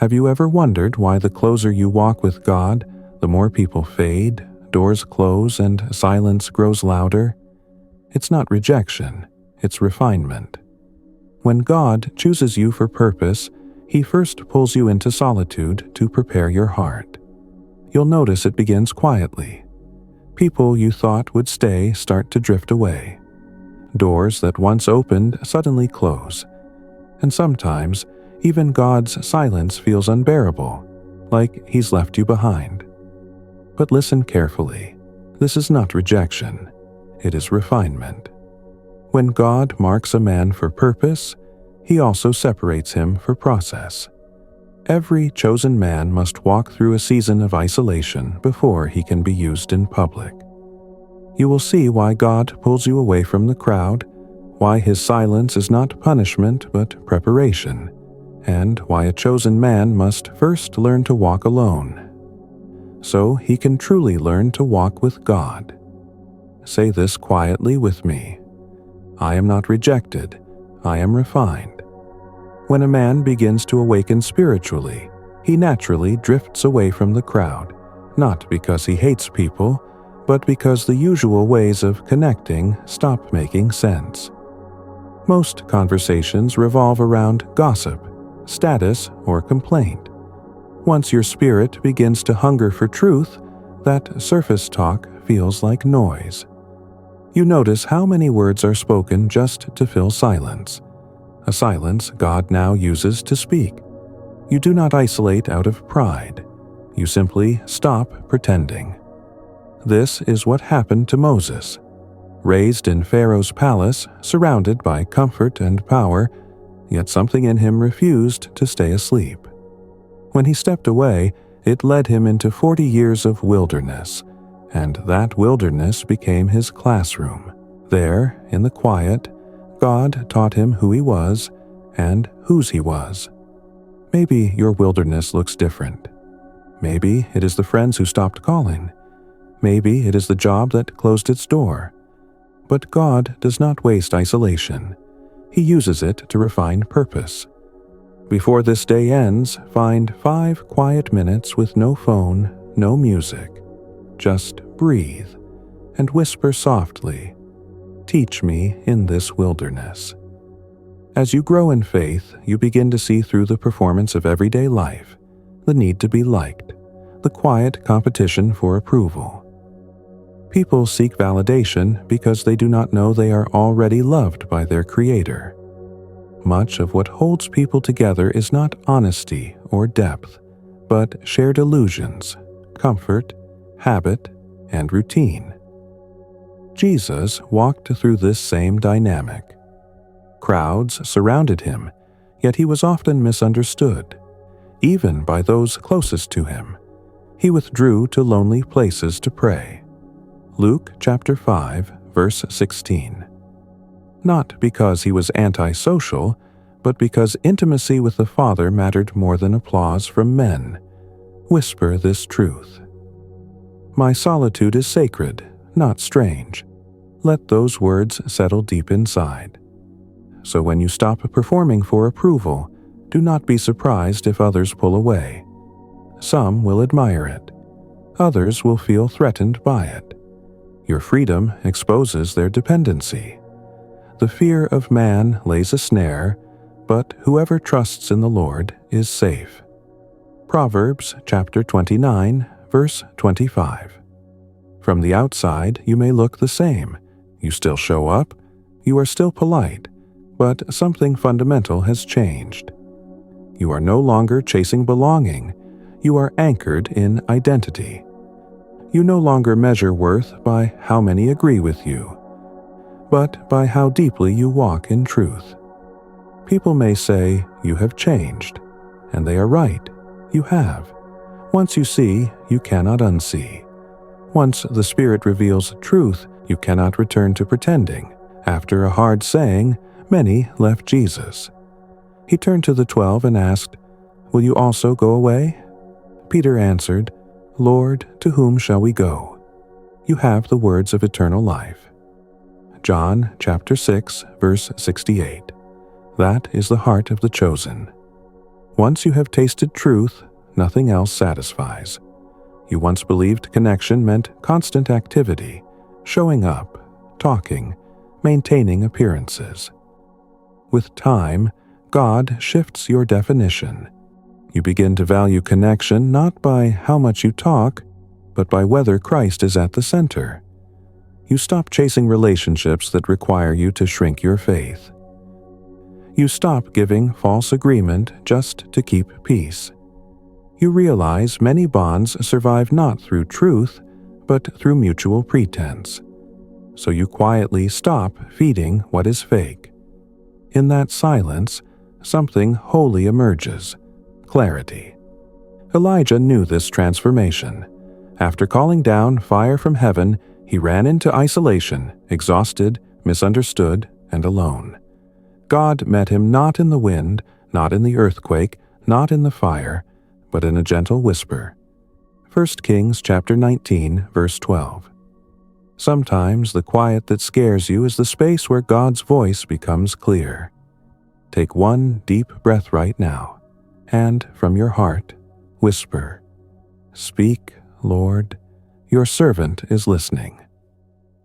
Have you ever wondered why the closer you walk with God, the more people fade, doors close, and silence grows louder? It's not rejection, it's refinement. When God chooses you for purpose, He first pulls you into solitude to prepare your heart. You'll notice it begins quietly. People you thought would stay start to drift away. Doors that once opened suddenly close. And sometimes, even God's silence feels unbearable, like He's left you behind. But listen carefully. This is not rejection. It is refinement. When God marks a man for purpose, He also separates him for process. Every chosen man must walk through a season of isolation before he can be used in public. You will see why God pulls you away from the crowd, why His silence is not punishment but preparation, and why a chosen man must first learn to walk alone, so he can truly learn to walk with God. Say this quietly with me. I am not rejected, I am refined. When a man begins to awaken spiritually, he naturally drifts away from the crowd, not because he hates people, but because the usual ways of connecting stop making sense. Most conversations revolve around gossip, status, or complaint. Once your spirit begins to hunger for truth, that surface talk feels like noise. You notice how many words are spoken just to fill silence, a silence God now uses to speak. You do not isolate out of pride. You simply stop pretending. This is what happened to Moses. Raised in Pharaoh's palace, surrounded by comfort and power, yet something in him refused to stay asleep. When he stepped away, it led him into 40 years of wilderness, and that wilderness became his classroom. There, in the quiet, God taught him who he was and whose he was. Maybe your wilderness looks different. Maybe it is the friends who stopped calling. Maybe it is the job that closed its door. But God does not waste isolation. He uses it to refine purpose. Before this day ends, find 5 quiet minutes with no phone, no music. Just breathe and whisper softly, "Teach me in this wilderness." As you grow in faith, you begin to see through the performance of everyday life, the need to be liked, the quiet competition for approval. People seek validation because they do not know they are already loved by their Creator. Much of what holds people together is not honesty or depth, but shared illusions, comfort, habit, and routine. Jesus walked through this same dynamic. Crowds surrounded him, yet he was often misunderstood, even by those closest to him. He withdrew to lonely places to pray. Luke chapter 5, verse 16. Not because he was antisocial, but because intimacy with the Father mattered more than applause from men. Whisper this truth. My solitude is sacred, not strange. Let those words settle deep inside. So when you stop performing for approval, do not be surprised if others pull away. Some will admire it. Others will feel threatened by it. Your freedom exposes their dependency. The fear of man lays a snare, but whoever trusts in the Lord is safe. Proverbs chapter 29, verse 25. From the outside, you may look the same. You still show up. You are still polite, but something fundamental has changed. You are no longer chasing belonging. You are anchored in identity. You no longer measure worth by how many agree with you, but by how deeply you walk in truth. People may say, you have changed, and they are right, you have. Once you see, you cannot unsee. Once the Spirit reveals truth, you cannot return to pretending. After a hard saying, many left Jesus. He turned to the 12 and asked, "Will you also go away?" Peter answered, "Lord, to whom shall we go? You have the words of eternal life." John chapter 6, verse 68. That is the heart of the chosen. Once you have tasted truth, nothing else satisfies. You once believed connection meant constant activity, showing up, talking, maintaining appearances. With time, God shifts your definition. You begin to value connection not by how much you talk, but by whether Christ is at the center. You stop chasing relationships that require you to shrink your faith. You stop giving false agreement just to keep peace. You realize many bonds survive not through truth, but through mutual pretense. So you quietly stop feeding what is fake. In that silence, something holy emerges: clarity. Elijah knew this transformation. After calling down fire from heaven, he ran into isolation, exhausted, misunderstood, and alone. God met him not in the wind, not in the earthquake, not in the fire, but in a gentle whisper. 1 Kings chapter 19, verse 12. Sometimes the quiet that scares you is the space where God's voice becomes clear. Take one deep breath right now, and from your heart, whisper, "Speak, Lord, your servant is listening."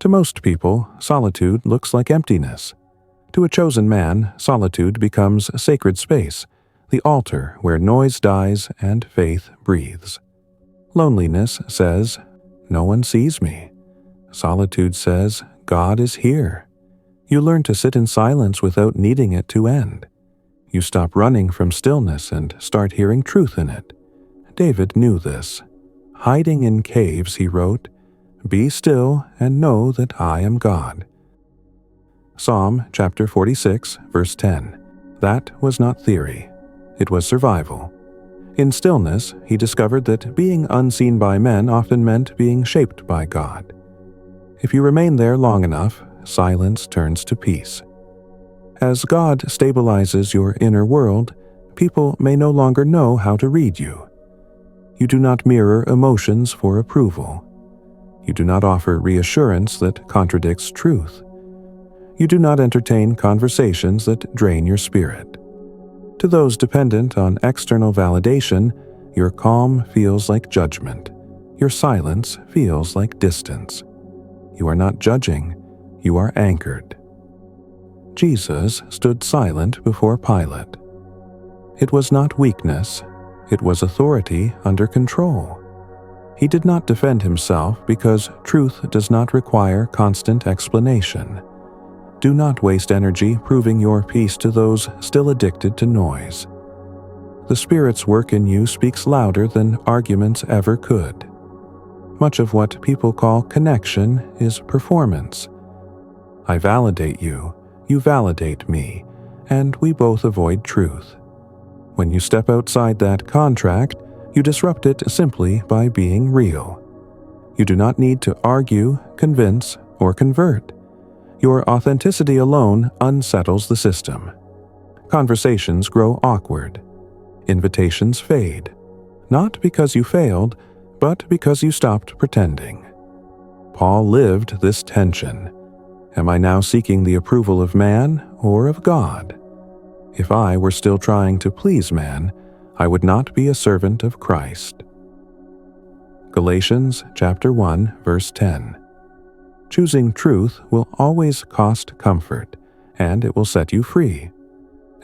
To most people, solitude looks like emptiness. To a chosen man, solitude becomes a sacred space, the altar where noise dies and faith breathes. Loneliness says, "No one sees me." Solitude says, "God is here." You learn to sit in silence without needing it to end. You stop running from stillness and start hearing truth in it. David knew this. Hiding in caves, he wrote, "Be still and know that I am God." Psalm chapter 46, verse 10. That was not theory. It was survival. In stillness, he discovered that being unseen by men often meant being shaped by God. If you remain there long enough, silence turns to peace. As God stabilizes your inner world, people may no longer know how to read you. You do not mirror emotions for approval. You do not offer reassurance that contradicts truth. You do not entertain conversations that drain your spirit. To those dependent on external validation, your calm feels like judgment. Your silence feels like distance. You are not judging, you are anchored. Jesus stood silent before Pilate. It was not weakness, it was authority under control. He did not defend himself because truth does not require constant explanation. Do not waste energy proving your peace to those still addicted to noise. The Spirit's work in you speaks louder than arguments ever could. Much of what people call connection is performance. I validate you, you validate me, and we both avoid truth. When you step outside that contract, you disrupt it simply by being real. You do not need to argue, convince, or convert. Your authenticity alone unsettles the system. Conversations grow awkward. Invitations fade. Not because you failed, but because you stopped pretending. Paul lived this tension. Am I now seeking the approval of man or of God? If I were still trying to please man, I would not be a servant of Christ. Galatians chapter 1, verse 10. Choosing truth will always cost comfort, and it will set you free.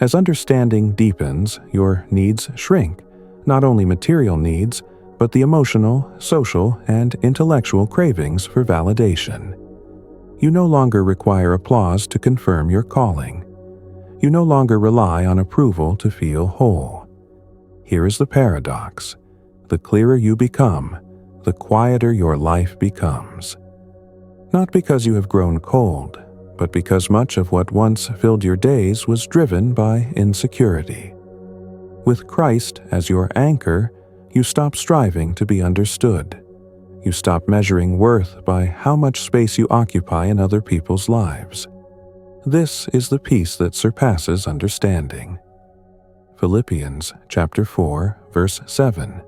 As understanding deepens, your needs shrink, not only material needs, but the emotional, social, and intellectual cravings for validation. You no longer require applause to confirm your calling. You no longer rely on approval to feel whole. Here is the paradox. The clearer you become, the quieter your life becomes. Not because you have grown cold, but because much of what once filled your days was driven by insecurity. With Christ as your anchor, you stop striving to be understood. You stop measuring worth by how much space you occupy in other people's lives. This is the peace that surpasses understanding. Philippians chapter 4, verse 7.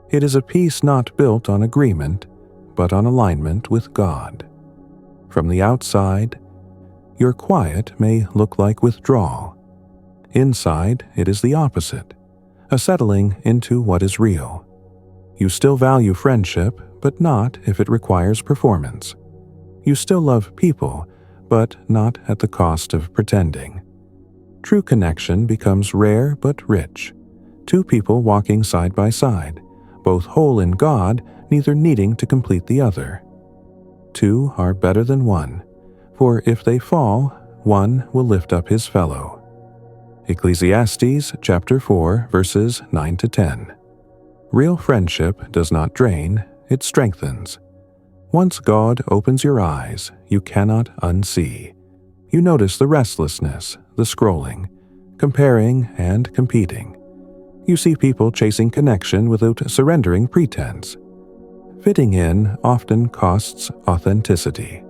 It is a peace not built on agreement, but on alignment with God. From the outside, your quiet may look like withdrawal. Inside, it is the opposite. a settling into what is real. You still value friendship, but not if it requires performance. You still love people, but not at the cost of pretending. True connection becomes rare but rich. Two people walking side by side, both whole in God, neither needing to complete the other. Two are better than one, for if they fall, one will lift up his fellow. Ecclesiastes chapter 4, verses 9 to 10. Real friendship does not drain, it strengthens. Once God opens your eyes, you cannot unsee. You notice the restlessness, the scrolling, comparing and competing. You see people chasing connection without surrendering pretense. Fitting in often costs authenticity.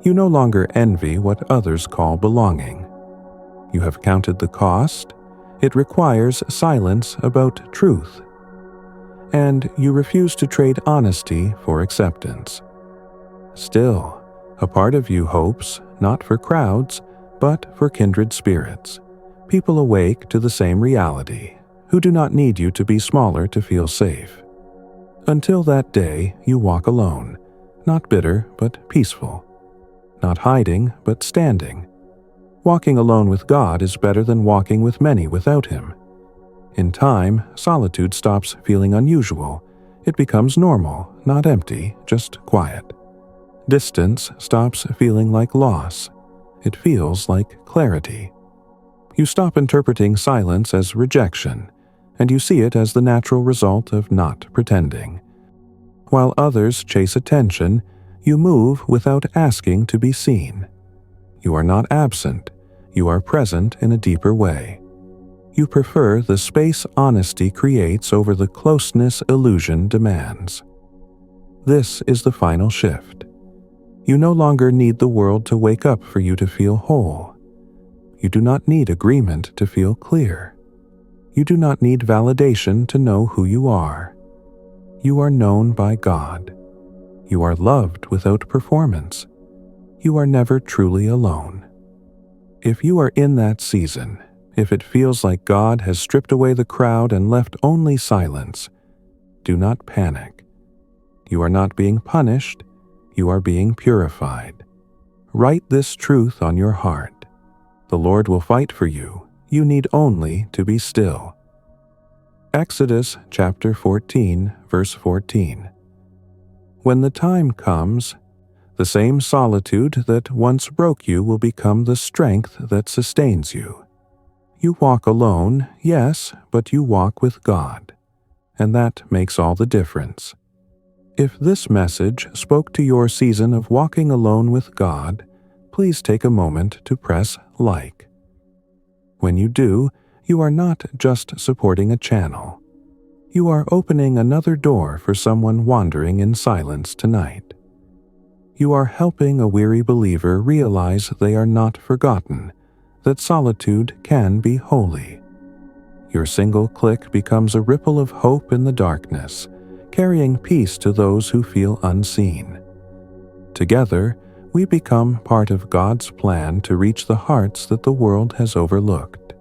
You no longer envy what others call belonging. You have counted the cost. It requires silence about truth. And you refuse to trade honesty for acceptance. Still, a part of you hopes, not for crowds, but for kindred spirits, people awake to the same reality, who do not need you to be smaller to feel safe. Until that day, you walk alone, not bitter but peaceful, not hiding but standing. Walking alone with God is better than walking with many without Him. In time, solitude stops feeling unusual. It becomes normal, not empty, just quiet. Distance stops feeling like loss. It feels like clarity. You stop interpreting silence as rejection, and you see it as the natural result of not pretending. While others chase attention, you move without asking to be seen. You are not absent. You are present in a deeper way. You prefer the space honesty creates over the closeness illusion demands. This is the final shift. You no longer need the world to wake up for you to feel whole. You do not need agreement to feel clear. You do not need validation to know who you are. You are known by God. You are loved without performance. You are never truly alone. If you are in that season, if it feels like God has stripped away the crowd and left only silence, do not panic. You are not being punished, you are being purified. Write this truth on your heart. The Lord will fight for you. You need only to be still. Exodus chapter 14, verse 14. When the time comes, the same solitude that once broke you will become the strength that sustains you. You walk alone, yes, but you walk with God, and that makes all the difference. If this message spoke to your season of walking alone with God, please take a moment to press like. When you do, you are not just supporting a channel. You are opening another door for someone wandering in silence tonight. You are helping a weary believer realize they are not forgotten, that solitude can be holy. Your single click becomes a ripple of hope in the darkness, carrying peace to those who feel unseen. Together, we become part of God's plan to reach the hearts that the world has overlooked.